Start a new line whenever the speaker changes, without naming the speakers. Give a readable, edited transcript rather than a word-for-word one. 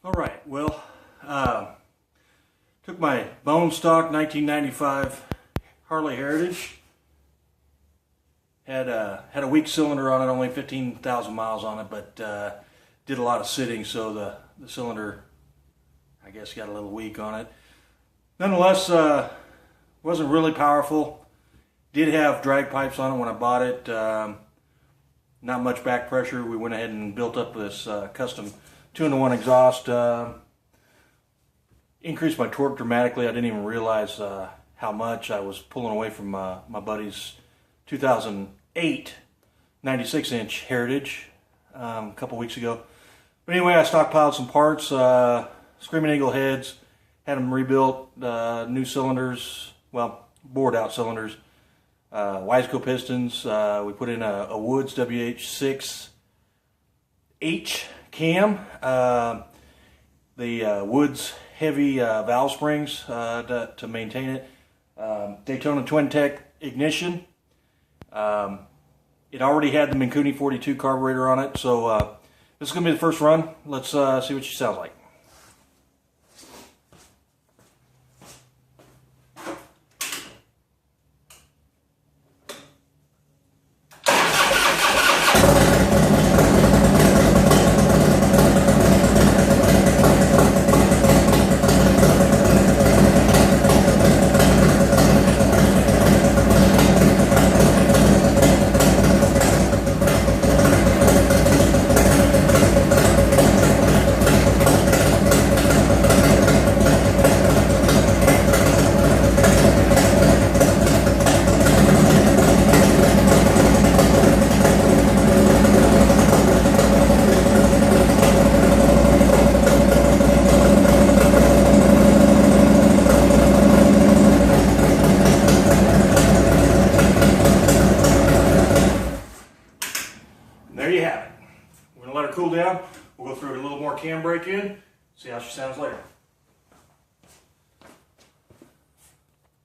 All right, well, took my bone stock 1995 Harley Heritage. Had a weak cylinder on it, only 15,000 miles on it, but did a lot of sitting, so the cylinder, I guess, got a little weak on it. Nonetheless, wasn't really powerful. Did have drag pipes on it when I bought it. Not much back pressure. We went ahead and built up this custom 2-in-1 exhaust. Increased my torque dramatically. I didn't even realize how much. I was pulling away from my buddy's 2008 96-inch Heritage a couple weeks ago. But anyway, I stockpiled some parts, Screaming Eagle heads, had them rebuilt, new cylinders, well, bored out cylinders, Wiseco pistons. We put in a Woods WH6H cam, the Woods heavy valve springs to maintain it, Daytona Twin Tech ignition. It already had the Minkuni 42 carburetor on it, so this is going to be the first run. Let's see what she sounds like. There you have it. We're going to let her cool down. We'll go through it a little more cam brake in, see how she sounds later.